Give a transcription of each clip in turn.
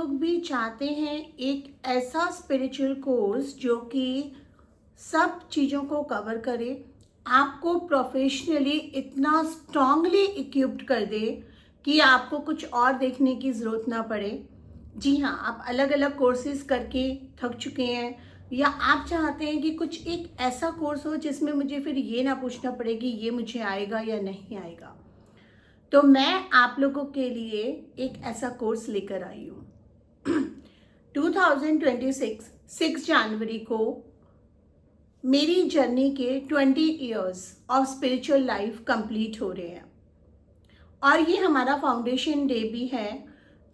लोग भी चाहते हैं एक ऐसा स्पिरिचुअल कोर्स जो कि सब चीज़ों को कवर करे, आपको प्रोफेशनली इतना स्ट्रांगली इक्विप्ड कर दे कि आपको कुछ और देखने की ज़रूरत ना पड़े। जी हाँ, आप अलग अलग कोर्सेज करके थक चुके हैं, या आप चाहते हैं कि कुछ एक ऐसा कोर्स हो जिसमें मुझे फिर ये ना पूछना पड़े कि ये मुझे आएगा या नहीं आएगा। तो मैं आप लोगों के लिए एक ऐसा कोर्स लेकर आई हूँ। 2026 6 जनवरी को मेरी जर्नी के 20 years of spiritual life complete हो रहे हैं, और ये हमारा फाउंडेशन डे भी है।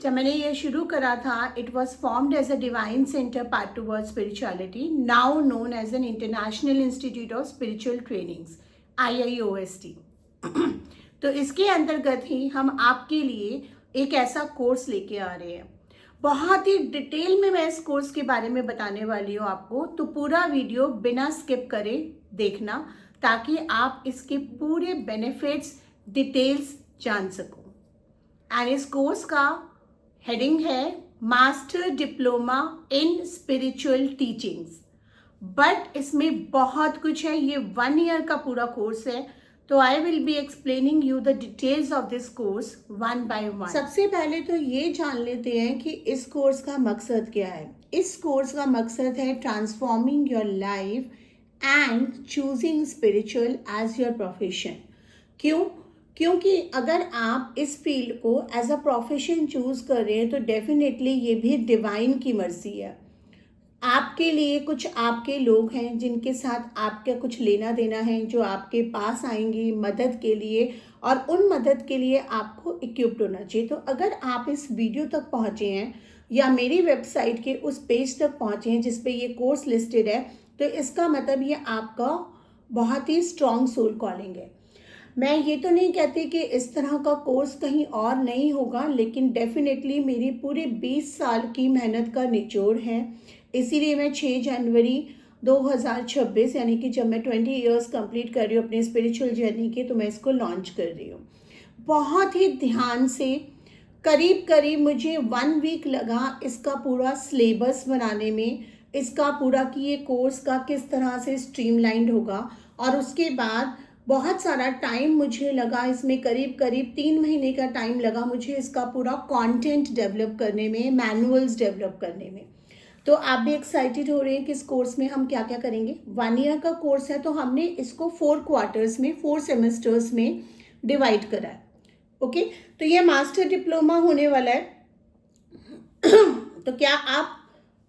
जब मैंने ये शुरू करा था, it was formed as a divine centre part toward spirituality, now known as an international institute of spiritual trainings, IIOST। तो इसके अंतर्गत ही हम आपके लिए एक ऐसा कोर्स लेके आ रहे हैं। बहुत ही डिटेल में मैं इस कोर्स के बारे में बताने वाली हूँ आपको, तो पूरा वीडियो बिना स्किप करे देखना, ताकि आप इसके पूरे बेनिफिट्स डिटेल्स जान सको। एंड इस कोर्स का हेडिंग है master diploma in spiritual teachings, but इसमें बहुत कुछ है। ये 1 ईयर का पूरा कोर्स है, तो I will be explaining you the details of this course one by one. सबसे पहले तो ये जान लेते हैं कि इस कोर्स का मकसद क्या है। इस कोर्स का मकसद है transforming your life and choosing spiritual as your profession. क्योंकि अगर आप इस फील्ड को एज अ प्रोफेशन चूज कर रहे हैं तो डेफिनेटली ये भी डिवाइन की मर्जी है। आपके लिए कुछ आपके लोग हैं जिनके साथ आपका कुछ लेना देना है, जो आपके पास आएंगे मदद के लिए, और उन मदद के लिए आपको इक्विप्ड होना चाहिए। तो अगर आप इस वीडियो तक पहुँचे हैं या मेरी वेबसाइट के उस पेज तक पहुँचे हैं जिस पे ये कोर्स लिस्टेड है, तो इसका मतलब ये आपका बहुत ही स्ट्रॉन्ग सोल कॉलिंग है। मैं ये तो नहीं कहती कि इस तरह का कोर्स कहीं और नहीं होगा, लेकिन डेफिनेटली मेरी पूरे 20 साल की मेहनत का निचोड़ है। इसीलिए मैं 6 जनवरी 2026 यानी कि जब मैं 20 इयर्स कंप्लीट कर रही हूँ अपनी स्पिरिचुअल जर्नी के, तो मैं इसको लॉन्च कर रही हूँ बहुत ही ध्यान से। करीब मुझे 1 वीक लगा इसका पूरा सिलेबस बनाने में, इसका पूरा कि ये कोर्स का किस तरह से स्ट्रीमलाइंड होगा, और उसके बाद बहुत सारा टाइम मुझे लगा इसमें, करीब 3 महीने का टाइम लगा मुझे इसका पूरा कंटेंट डेवलप करने में, मैनुअल्स डेवलप करने में। तो आप भी एक्साइटेड हो रहे हैं कि इस कोर्स में हम क्या क्या करेंगे। 1 ईयर का कोर्स है, तो हमने इसको 4 क्वार्टर्स में, 4 सेमेस्टर्स में डिवाइड करा है। ओके, तो ये मास्टर डिप्लोमा होने वाला है। तो क्या आप,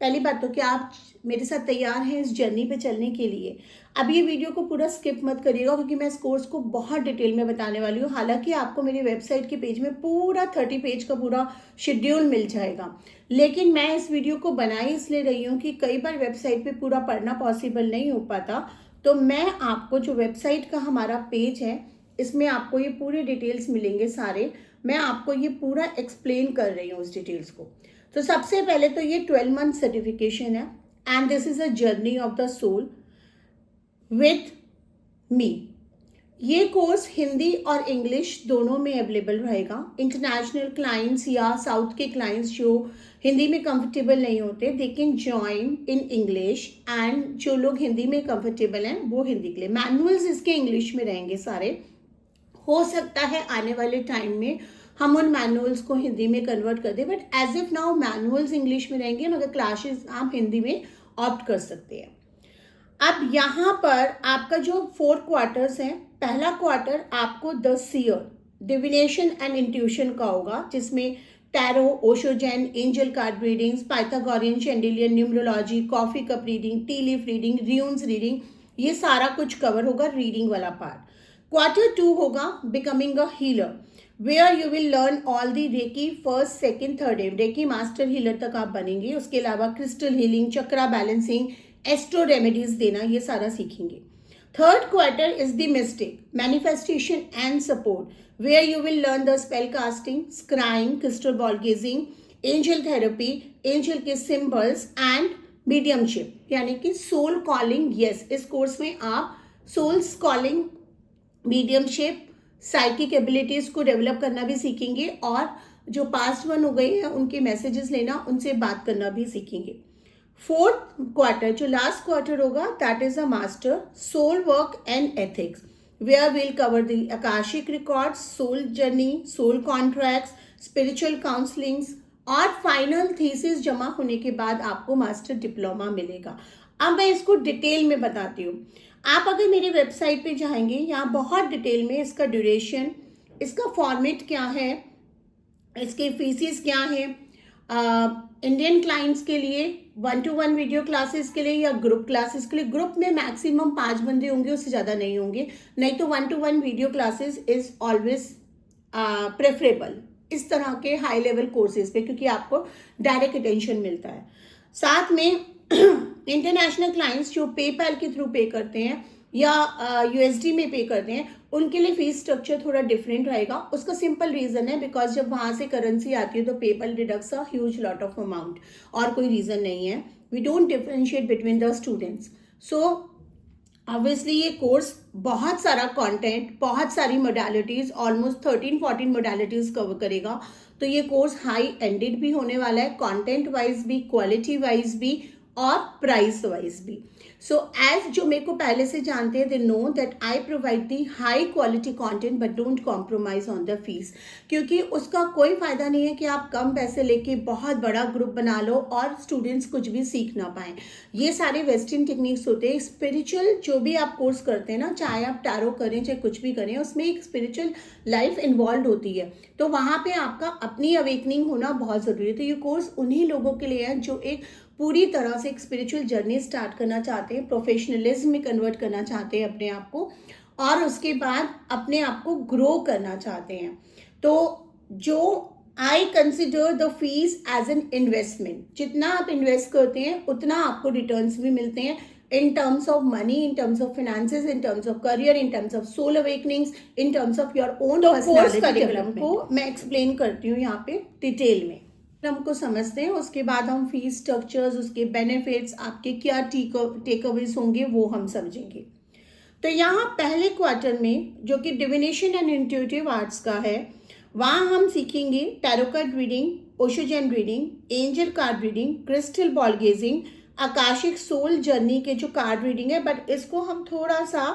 पहली बात तो क्या आप मेरे साथ तैयार हैं इस जर्नी पे चलने के लिए। अब ये वीडियो को पूरा स्किप मत करिएगा, क्योंकि मैं इस कोर्स को बहुत डिटेल में बताने वाली हूँ। हालांकि आपको मेरी वेबसाइट के पेज में पूरा 30 पेज का पूरा शेड्यूल मिल जाएगा, लेकिन मैं इस वीडियो को बनाई इसलिए रही हूँ कि कई बार वेबसाइट पे पूरा पढ़ना पॉसिबल नहीं हो पाता। तो मैं आपको जो वेबसाइट का हमारा पेज है, इसमें आपको ये पूरे डिटेल्स मिलेंगे सारे। मैं आपको ये पूरा एक्सप्लेन कर रही हूँ उस डिटेल्स को। तो सबसे पहले तो ये 12 मंथ सर्टिफिकेशन है, and this is a journey of the soul with me. ये कोर्स हिंदी और इंग्लिश दोनों में अवेलेबल रहेगा। इंटरनेशनल क्लाइंट्स या साउथ के क्लाइंट्स जो हिंदी में कंफर्टेबल नहीं होते, they can join in English, and जो लोग हिंदी में कंफर्टेबल हैं वो हिंदी के लिए। मैनुअल्स इसके इंग्लिश में रहेंगे सारे। हो सकता है आने वाले टाइम में हम उन मैनुअल्स को हिंदी में कन्वर्ट कर दें, but as if now manuals English में रहेंगे, मगर क्लासेस आप हिंदी में ऑप्ट कर सकते हैं। अब यहाँ पर आपका जो 4 क्वार्टर्स हैं, पहला क्वार्टर आपको the seer, divination and intuition का होगा, जिसमें tarot, Osho Zen, angel card readings, Pythagorean, Chaldean, numerology, coffee cup reading, tea leaf reading, runes reading, ये सारा कुछ कवर होगा, रीडिंग वाला पार्ट। क्वार्टर 2 होगा becoming a healer, where you will learn all the reiki 1st, 2nd, 3rd M, reiki master healer तक आप बनेंगे। उसके अलावा crystal healing, chakra balancing, astro remedies देना, ये सारा सीखेंगे। 3rd quarter is the mystic, manifestation and support, where you will learn the spell casting, scrying, crystal ball gazing, angel therapy, angel के सिंबल्स एंड मीडियमशिप, यानी कि soul calling. Yes, इस course में आप souls calling, mediumship, psychic abilities को develop करना भी सीखेंगे, और जो पास्ट वन हो गए हैं उनके मैसेजेस लेना, उनसे बात करना भी सीखेंगे। फोर्थ क्वार्टर, जो लास्ट क्वार्टर होगा, that is a master soul work and ethics, where will cover the akashic records, soul journey, soul contracts, spiritual counsellings, और फाइनल थीसिस जमा होने के बाद आपको मास्टर डिप्लोमा मिलेगा। अब मैं इसको डिटेल में बताती हूँ। आप अगर मेरे वेबसाइट पे जाएंगे, यहाँ बहुत डिटेल में इसका ड्यूरेशन, इसका फॉर्मेट क्या है, इसके फीसिस क्या है, इंडियन क्लाइंट्स के लिए 1-to-1 वीडियो क्लासेस के लिए या ग्रुप क्लासेस के लिए। ग्रुप में मैक्सिमम 5 बंदे होंगे, उससे ज़्यादा नहीं होंगे, नहीं तो 1-to-1 video classes is always preferable इस तरह के हाई लेवल कोर्सेज पे, क्योंकि आपको डायरेक्ट अटेंशन मिलता है। साथ में इंटरनेशनल क्लाइंट्स जो पेपैल के थ्रू पे करते हैं या यूएसडी में पे करते हैं, उनके लिए फीस स्ट्रक्चर थोड़ा डिफरेंट रहेगा। उसका सिंपल रीज़न है बिकॉज जब वहाँ से करेंसी आती है तो PayPal deducts a huge lot of amount, और कोई रीज़न नहीं है। We don't differentiate between the students. So obviously ये कोर्स बहुत सारा कंटेंट, बहुत सारी मोडालिटीज़, ऑलमोस्ट 13-14 मोडालिटीज़ कवर करेगा। तो ये कोर्स हाई एंडेड भी होने वाला है, कंटेंट वाइज भी, क्वालिटी वाइज भी, और प्राइस वाइज भी। सो एज जो मेरे को पहले से जानते हैं, they know that I provide the high quality content but don't compromise on the fees, क्योंकि उसका कोई फायदा नहीं है कि आप कम पैसे लेके बहुत बड़ा ग्रुप बना लो और स्टूडेंट्स कुछ भी सीख ना पाएँ। ये सारे वेस्टर्न टेक्निक्स होते हैं। स्पिरिचुअल जो भी आप कोर्स करते हैं ना, चाहे आप टैरो करें चाहे कुछ भी करें, उसमें एक स्पिरिचुअल लाइफ इन्वॉल्व होती है, तो वहाँ पे आपका अपनी अवेकनिंग होना बहुत ज़रूरी है। तो ये कोर्स उन्हीं लोगों के लिए है जो एक पूरी तरह से एक स्पिरिचुअल जर्नी स्टार्ट करना चाहते हैं, प्रोफेशनलिज्म में कन्वर्ट करना चाहते हैं अपने आप को, और उसके बाद अपने आप को ग्रो करना चाहते हैं। तो जो I consider the fees as an investment, जितना आप इन्वेस्ट करते हैं उतना आपको रिटर्न्स भी मिलते हैं, in terms of money, in terms of finances, in terms of career, in terms of soul awakenings, in terms of your own personality development को मैं एक्सप्लेन करती हूँ यहाँ पे डिटेल में, हमको समझते हैं। उसके बाद हम फीस स्ट्रक्चर्स, उसके बेनिफिट्स, आपके क्या टेक अवेज होंगे वो हम समझेंगे। तो यहाँ पहले क्वार्टर में जो कि डिविनेशन एंड इंट्यूटिव आर्ट्स का है, वहाँ हम सीखेंगे tarot card reading, Osho Zen reading, angel card reading, crystal ball gazing, akashic soul journey के जो कार्ड रीडिंग है, बट इसको हम थोड़ा सा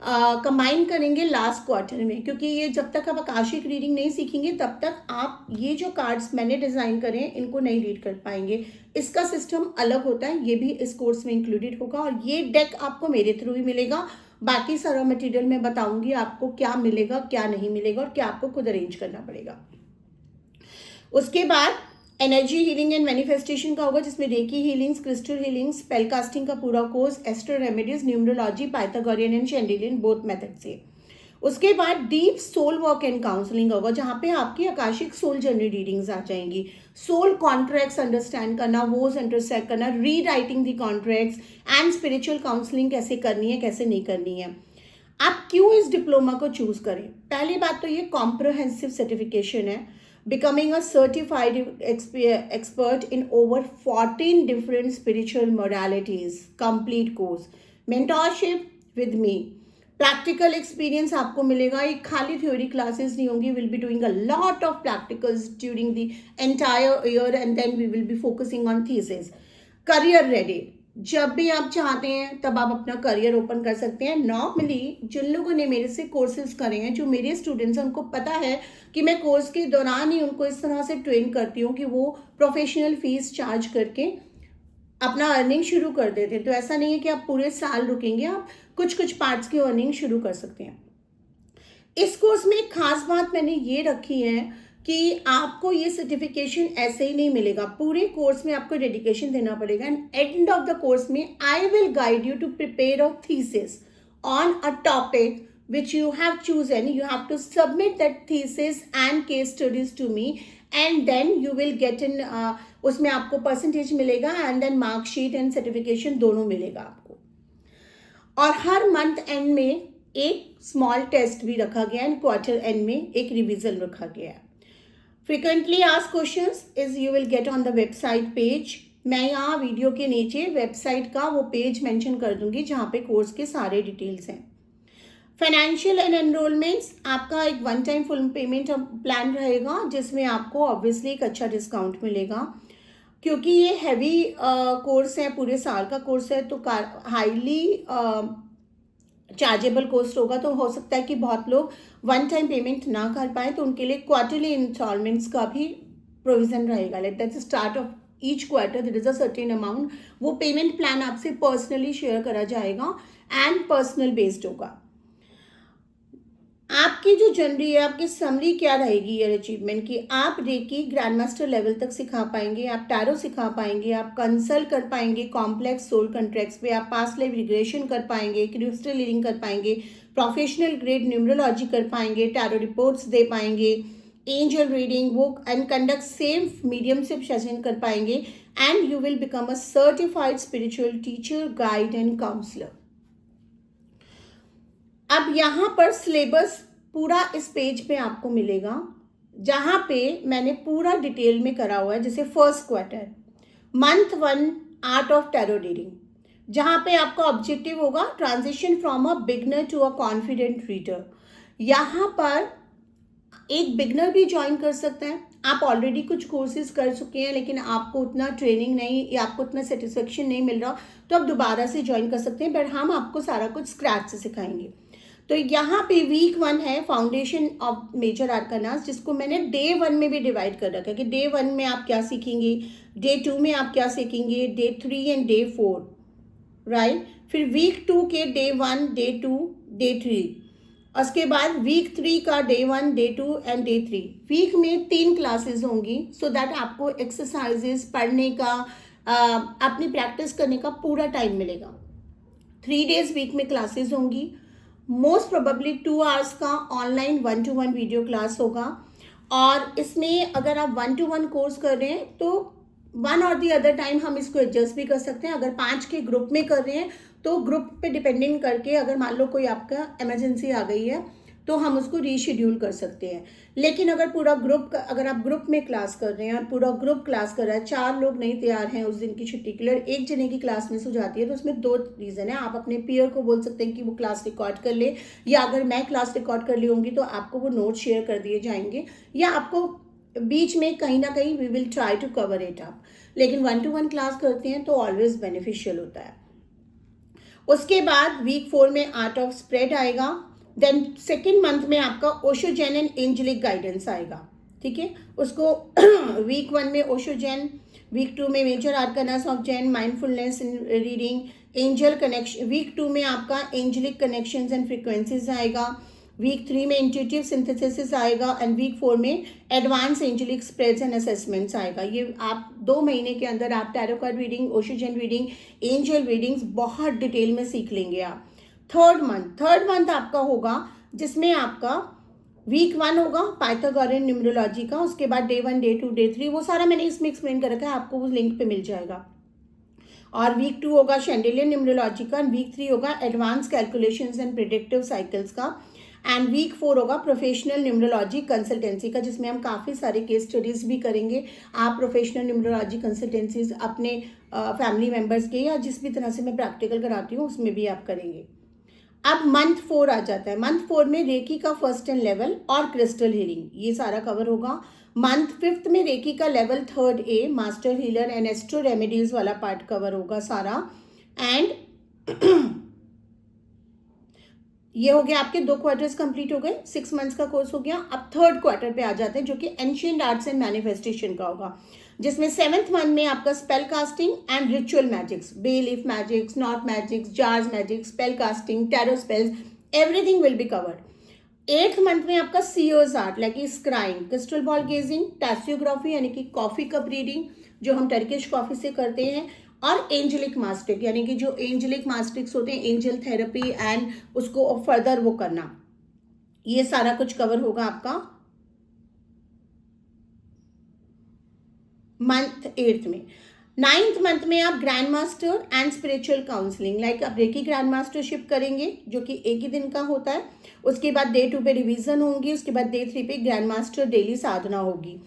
कंबाइन करेंगे लास्ट क्वार्टर में, क्योंकि ये जब तक आप आकाशिक रीडिंग नहीं सीखेंगे तब तक आप ये जो कार्ड्स मैंने डिज़ाइन करे हैं इनको नहीं रीड कर पाएंगे। इसका सिस्टम अलग होता है, ये भी इस कोर्स में इंक्लूडेड होगा, और ये डेक आपको मेरे थ्रू ही मिलेगा। बाकी सारा मटेरियल मैं बताऊंगी आपको क्या मिलेगा क्या नहीं मिलेगा और क्या आपको खुद अरेंज करना पड़ेगा। उसके बाद एनर्जी हीलिंग एंड मैनिफेस्टेशन का होगा, जिसमें reiki healings, crystal healings, spell casting का पूरा course, astro remedies, numerology, Pythagorean and Chaldean both method से। उसके बाद deep soul work and counselling होगा, जहाँ पे आपकी आकाशिक सोल जर्नी रीडिंग्स आ जाएंगी, सोल कॉन्ट्रैक्ट्स अंडरस्टैंड करना, वोज इंटरसेक्ट करना, rewriting the contracts, and spiritual counselling कैसे करनी है कैसे नहीं करनी है। आप क्यों इस डिप्लोमा को चूज करें? पहली बात तो ये कॉम्प्रहेंसिव सर्टिफिकेशन है, becoming a certified expert in over 14 different spiritual modalities, complete course, mentorship with me, practical experience आपको मिलेगा। एक खाली theory classes नहीं होंगी, we'll be doing a lot of practicals during the entire year and then we will be focusing on thesis. Career ready, जब भी आप चाहते हैं तब आप अपना करियर ओपन कर सकते हैं। नॉर्मली जिन लोगों ने मेरे से कोर्सेज करे हैं, जो मेरे स्टूडेंट्स हैं, उनको पता है कि मैं कोर्स के दौरान ही उनको इस तरह से ट्रेन करती हूँ कि वो प्रोफेशनल फीस चार्ज करके अपना अर्निंग शुरू कर देते हैं। तो ऐसा नहीं है कि आप पूरे साल रुकेंगे, आप कुछ कुछ पार्ट्स की अर्निंग शुरू कर सकते हैं। इस कोर्स में एक खास बात मैंने ये रखी है कि आपको ये सर्टिफिकेशन ऐसे ही नहीं मिलेगा, पूरे कोर्स में आपको डेडिकेशन देना पड़ेगा। And end of the course में I will guide you to prepare a thesis on a topic which you have chosen. You have to submit that thesis and case studies to me and then you will get in उसमें आपको percentage मिलेगा and then marksheet and certification दोनों मिलेगा आपको। और हर month and में एक small test भी रखा गया है, क्वार्टर एंड में एक रिविजन रखा गया है। Frequently asked questions is you will get on the website page. मैं यहाँ वीडियो के नीचे वेबसाइट का वो पेज मेंशन कर दूंगी जहाँ पे कोर्स के सारे डिटेल्स हैं। फाइनेंशियल एंड एनरोलमेंट्स, आपका एक one time full payment plan रहेगा जिसमें आपको ऑब्वियसली एक अच्छा डिस्काउंट मिलेगा। क्योंकि ये हैवी कोर्स है, पूरे साल का कोर्स है, तो हाईली चार्जेबल कॉस्ट होगा। तो हो सकता है कि बहुत लोग वन टाइम पेमेंट ना कर पाए, तो उनके लिए क्वार्टरली इंस्टॉलमेंट्स का भी प्रोविजन रहेगा। Like that start of each quarter there is a certain amount, वो पेमेंट प्लान आपसे पर्सनली शेयर करा जाएगा एंड पर्सनल बेस्ड होगा। आपकी जो जर्नी है, आपकी समरी क्या रहेगी ईयर अचीवमेंट की? आप रेकी ग्रैंड मास्टर लेवल तक सिखा पाएंगे, आप टैरो सिखा पाएंगे, आप कंसल्ट कर पाएंगे कॉम्प्लेक्स सोल कॉन्ट्रैक्ट्स पे, आप पास्ट लाइफ रिग्रेशन कर पाएंगे, क्रिस्टल रीडिंग कर पाएंगे, प्रोफेशनल ग्रेड न्यूमरोलॉजी कर पाएंगे, टैरो रिपोर्ट्स दे पाएंगे, एंजल रीडिंग वो and conduct safe mediumship session कर पाएंगे, and you will become a certified spiritual teacher, guide and counsellor. अब यहाँ पर सिलेबस पूरा इस पेज पे आपको मिलेगा, जहाँ पे मैंने पूरा डिटेल में करा हुआ है। जैसे first quarter, month 1 art of tarot reading, जहाँ पे आपका ऑब्जेक्टिव होगा transition from a beginner to a confident reader. यहाँ पर एक बिगनर भी ज्वाइन कर सकते हैं। आप ऑलरेडी कुछ कोर्सेज कर चुके हैं लेकिन आपको उतना ट्रेनिंग नहीं या आपको उतना सेटिस्फेक्शन नहीं मिल रहा, तो आप दोबारा से ज्वाइन कर सकते हैं, बट हम आपको सारा कुछ स्क्रैच से सिखाएंगे। तो यहाँ पे वीक 1 है फाउंडेशन ऑफ मेजर आर्कानास, जिसको मैंने डे 1 में भी डिवाइड कर रखा है कि डे 1 में आप क्या सीखेंगे, डे 2 में आप क्या सीखेंगे, डे 3 एंड डे 4, राइट। फिर वीक 2 के डे 1, डे 2, डे 3, उसके बाद वीक 3 का day 1, day 2 and day 3। Week में 3 क्लासेस होंगी, सो दैट आपको एक्सरसाइजेस पढ़ने का, अपनी प्रैक्टिस करने का पूरा टाइम मिलेगा। 3 डेज वीक में क्लासेस होंगी। मोस्ट प्रोबेबली 2 आवर्स का ऑनलाइन 1-to-1 वीडियो क्लास होगा। और इसमें अगर आप 1-to-1 कोर्स कर रहे हैं तो वन और दी अदर टाइम हम इसको एडजस्ट भी कर सकते हैं। अगर 5 के ग्रुप में कर रहे हैं तो ग्रुप पे डिपेंडिंग करके, अगर मान लो कोई आपका इमरजेंसी आ गई है तो हम उसको रीशेड्यूल कर सकते हैं। लेकिन अगर पूरा ग्रुप, अगर आप ग्रुप में क्लास कर रहे हैं और पूरा ग्रुप क्लास कर रहा है, 4 लोग नहीं तैयार हैं उस दिन की छुट्टी के लिए, एक जने की क्लास मिस हो जाती है, तो उसमें 2 रीज़न है। आप अपने पीयर को बोल सकते हैं कि वो क्लास रिकॉर्ड कर ले, या अगर मैं क्लास रिकॉर्ड कर ली होंगी तो आपको वो नोट शेयर कर दिए जाएंगे, या आपको बीच में कहीं ना कहीं we will try to cover it up. लेकिन 1-to-1 क्लास करते हैं तो ऑलवेज बेनिफिशियल होता है। उसके बाद वीक 4 में आर्ट ऑफ स्प्रेड आएगा। देन सेकेंड मंथ में आपका Osho Zen and angelic guidance आएगा, ठीक है। उसको वीक 1 में ओशो जैन, वीक 2 में major arcanas of Zen, mindfulness in reading, angel connection. Week 2 में आपका एंजेलिक कनेक्शंस एंड फ्रीक्वेंसीज आएगा। वीक 3 में इंट्यूटिव सिंथेसिस आएगा एंड वीक 4 में advance angelic spreads and assessments आएगा। ये आप 2 महीने के अंदर आप tarot card reading, Osho Zen reading, angel readings बहुत डिटेल में सीख लेंगे आप। थर्ड मंथ आपका होगा जिसमें आपका वीक 1 होगा पाइथागोरियन न्यूमरोलॉजी का, उसके बाद डे 1, डे 2, डे 3, वो सारा मैंने इसमें एक्सप्लेन कर रखा है, आपको उस लिंक पे मिल जाएगा। और वीक 2 होगा शैंडिलियन न्यूमरोलॉजी का, वीक 3 होगा advance calculations and predictive cycles का, एंड वीक 4 होगा प्रोफेशनल न्यूमरोलॉजी कंसल्टेंसी का, जिसमें हम काफ़ी सारे केस स्टडीज़ भी करेंगे। आप प्रोफेशनल न्यूमरोलॉजी कंसल्टेंसीज अपने फैमिली मेम्बर्स के या जिस भी तरह से मैं प्रैक्टिकल कराती हूँ उसमें भी आप करेंगे। अब मंथ 4 आ जाता है। मंथ 4 में रेकी का फर्स्ट एंड लेवल और क्रिस्टल हीलिंग, ये सारा कवर होगा। मंथ 5 में रेकी का level 3rd A, master healer and astro remedies वाला पार्ट कवर होगा सारा। एंड ये हो गया, आपके 2 क्वार्टर्स कंप्लीट हो गए, 6 मंथ्स का कोर्स हो गया। अब 3rd क्वार्टर पे आ जाते हैं जो कि एंशिएंट आर्ट्स एंड मैनिफेस्टेशन का होगा, जिसमें 7th मंथ में आपका spell casting and ritual magics, bay leaf magics, knot magics, jars magics, spell casting, tarot spells, everything will be covered. 8th month में आपका सीओज art like scrying, crystal ball gazing, tasseography यानी कि coffee cup reading जो हम Turkish coffee से करते हैं, और एंजेलिक मास्टिक यानी कि जो एंजेलिक मास्टिक्स होते हैं, एंजल थेरेपी एंड उसको फर्दर वो करना, ये सारा कुछ कवर होगा आपका मंथ 8th में। 9th मंथ में आप grand master and spiritual counselling like आप रेकी ग्रैंड मास्टरशिप करेंगे जो कि एक ही दिन का होता है। उसके बाद डे 2 पे रिवीजन होंगी, उसके बाद डे 3 पे ग्रैंड मास्टर डेली साधना होगी।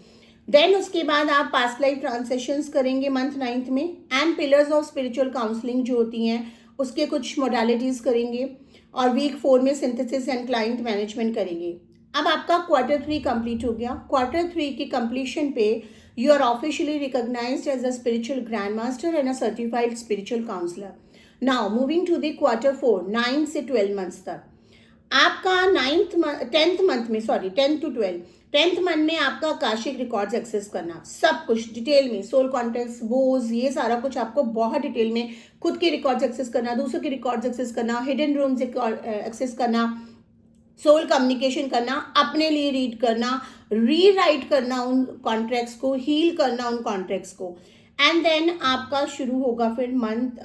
देन उसके बाद आप पास्ट लाइफ ट्रांसेशंस करेंगे मंथ 9th में, and pillars of spiritual counselling जो होती हैं उसके कुछ मोडालिटीज़ करेंगे। और वीक 4 में सिंथेसिस एंड क्लाइंट मैनेजमेंट करेंगे। अब आपका क्वार्टर 3 कंप्लीट हो गया। क्वार्टर 3 की कंप्लीशन पे you are officially recognised as a spiritual grand master and a certified spiritual counsellor. Now moving to the quarter 4, 9 से 12 मंथ्स तक आपका 10th to 12 10th मंथ में आपका आकाशिक रिकॉर्ड्स एक्सेस करना, सब कुछ डिटेल में, सोल कॉन्टेक्ट्स, बोज, ये सारा कुछ आपको बहुत डिटेल में खुद के रिकॉर्ड्स एक्सेस करना, दूसरों के रिकॉर्ड्स एक्सेस करना, हिडन रूम्स एक्सेस करना, सोल कम्युनिकेशन करना, अपने लिए रीड करना, रीराइट करना उन कॉन्ट्रैक्ट्स को, हील करना उन कॉन्ट्रैक्ट्स को। एंड देन आपका शुरू होगा फिर मंथ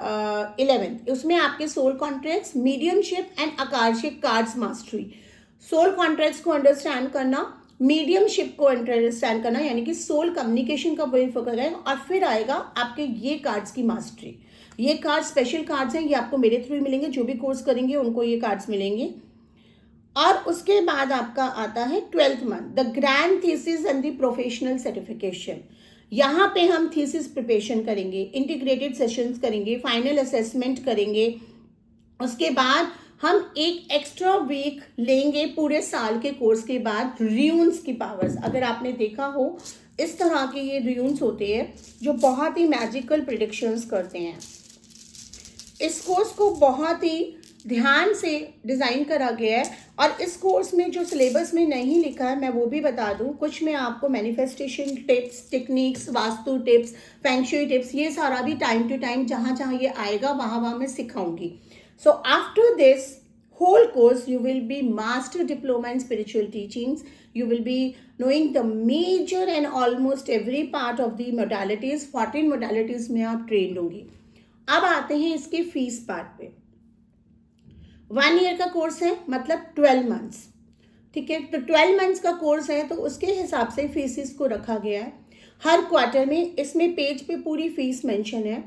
11, उसमें आपके soul contracts, mediumship and akashic cards mastery. Soul contracts को अंडरस्टैंड करना, मीडियमशिप को अंडरस्टैंड करना, यानी कि सोल कम्युनिकेशन का वही फोकस है, और फिर आएगा आपके ये कार्ड्स की मास्टरी। ये कार्ड स्पेशल कार्ड्स हैं, ये आपको मेरे थ्रू ही मिलेंगे, जो भी कोर्स करेंगे उनको ये कार्ड्स मिलेंगे। और उसके बाद आपका आता है 12th month, the grand thesis and the professional certification. यहाँ पे हम थीसिस प्रिपरेशन करेंगे, इंटीग्रेटेड सेशंस करेंगे, फाइनल असेसमेंट करेंगे। उसके बाद हम एक एक्स्ट्रा वीक लेंगे पूरे साल के कोर्स के बाद, र्यून्स की पावर्स। अगर आपने देखा हो, इस तरह के ये र्यून्स होते हैं जो बहुत ही मैजिकल प्रिडिक्शंस करते हैं। इस कोर्स को बहुत ही ध्यान से डिज़ाइन करा गया है, और इस कोर्स में जो सिलेबस में नहीं लिखा है मैं वो भी बता दूं। कुछ मैं आपको manifestation tips, techniques, vastu tips, feng shui tips, ये सारा भी टाइम टू टाइम जहाँ जहाँ ये आएगा वहाँ मैं सिखाऊंगी। So after this whole course you will be master diploma in spiritual teachings. You will be knowing the major and almost every part of the modalities. 14 modalities में आप ट्रेंड होंगी। अब आते हैं इसके फीस पार्ट पे। 1 ईयर का course है, मतलब 12 मंथ्स, ठीक है। तो 12 मंथ्स का कोर्स है, तो उसके हिसाब से फीसिस को रखा गया है हर क्वार्टर में। इसमें पेज पे पूरी फीस मेंशन है।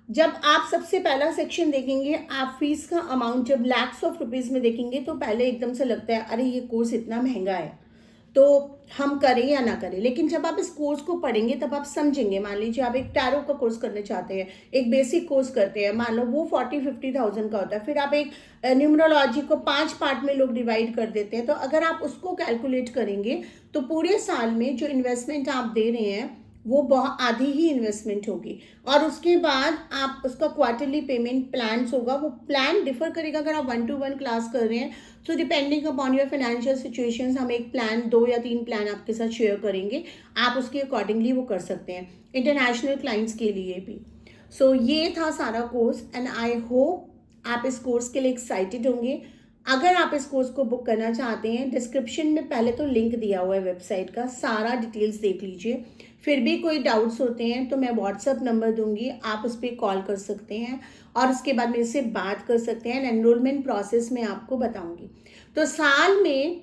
जब आप सबसे पहला सेक्शन देखेंगे, आप फीस का अमाउंट जब लैक्स ऑफ रुपीज़ में देखेंगे तो पहले एकदम से लगता है अरे ये कोर्स इतना महंगा है, तो हम करें या ना करें। लेकिन जब आप इस कोर्स को पढ़ेंगे तब आप समझेंगे। मान लीजिए आप एक टैरो का कोर्स करने चाहते हैं, एक बेसिक कोर्स करते हैं, मान लो वो 40-50,000 का होता है। फिर आप एक न्यूमरोलॉजी को 5 पार्ट में लोग डिवाइड कर देते हैं। तो अगर आप उसको कैलकुलेट करेंगे तो पूरे साल में जो इन्वेस्टमेंट आप दे रहे हैं वो बहुत आधी ही इन्वेस्टमेंट होगी। और उसके बाद आप उसका क्वार्टरली पेमेंट प्लान्स होगा। वो प्लान डिफर करेगा। अगर आप 1-to-1 क्लास कर रहे हैं तो depending upon your financial situations हम एक प्लान, 2 या 3 प्लान आपके साथ शेयर करेंगे। आप उसके अकॉर्डिंगली वो कर सकते हैं, इंटरनेशनल क्लाइंट्स के लिए भी। सो ये था सारा कोर्स, एंड आई होप आप इस कोर्स के लिए एक्साइटेड होंगे। अगर आप इस कोर्स को बुक करना चाहते हैं, डिस्क्रिप्शन में पहले तो लिंक दिया हुआ है वेबसाइट का, सारा डिटेल्स देख लीजिए। फिर भी कोई डाउट्स होते हैं तो मैं व्हाट्सअप नंबर दूंगी, आप उस पर कॉल कर सकते हैं और उसके बाद मेरे से बात कर सकते हैं। एनरोलमेंट प्रोसेस में आपको बताऊंगी। तो साल में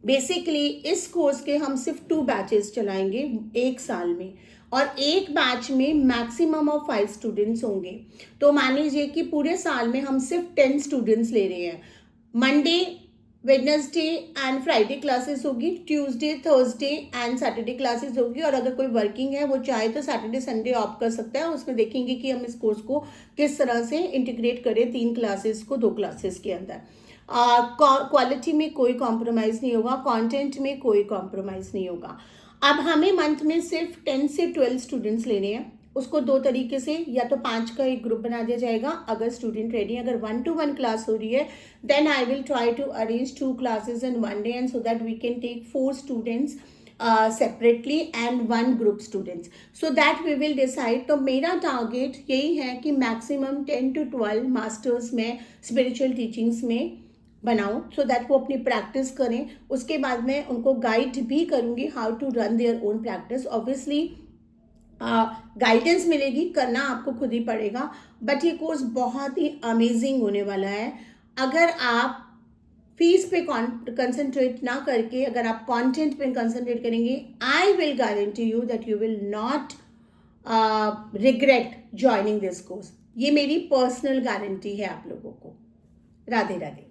बेसिकली इस कोर्स के हम सिर्फ 2 बैचेस चलाएंगे एक साल में, और एक बैच में मैक्सिमम ऑफ 5 स्टूडेंट्स होंगे। तो मान लीजिए कि पूरे साल में हम सिर्फ 10 स्टूडेंट्स ले रहे हैं। Monday, Wednesday and Friday classes होगी, Tuesday, Thursday and Saturday classes होगी। और अगर कोई वर्किंग है वो चाहे तो सैटरडे संडे ऑफ कर सकता है। उसमें देखेंगे कि हम इस कोर्स को किस तरह से इंटीग्रेट करें 3 क्लासेस को 2 क्लासेस के अंदर। क्वालिटी में कोई कॉम्प्रोमाइज़ नहीं होगा, कंटेंट में कोई कॉम्प्रोमाइज़ नहीं होगा। अब हमें मंथ में सिर्फ 10 से 12 स्टूडेंट्स लेने हैं। उसको 2 तरीके से, या तो 5 का एक ग्रुप बना दिया जाएगा अगर स्टूडेंट रेडी है। अगर 1-to-1 क्लास हो रही है then I will try to arrange 2 classes in 1 day, and so that we can take 4 students separately and 1 group students, so that we will decide. तो मेरा टारगेट यही है कि मैक्सिमम 10 to 12 मास्टर्स में spiritual teachings में बनाऊं, so that वो अपनी प्रैक्टिस करें। उसके बाद मैं उनको गाइड भी करूंगी how to run their own practice. Obviously guidance मिलेगी, करना आपको खुद ही पड़ेगा, बट ये कोर्स बहुत ही अमेजिंग होने वाला है। अगर आप फीस पे कंसंट्रेट ना करके अगर आप कंटेंट पे कंसंट्रेट करेंगे, I will guarantee you that you will not regret joining this course. ये मेरी पर्सनल गारंटी है आप लोगों को। राधे राधे।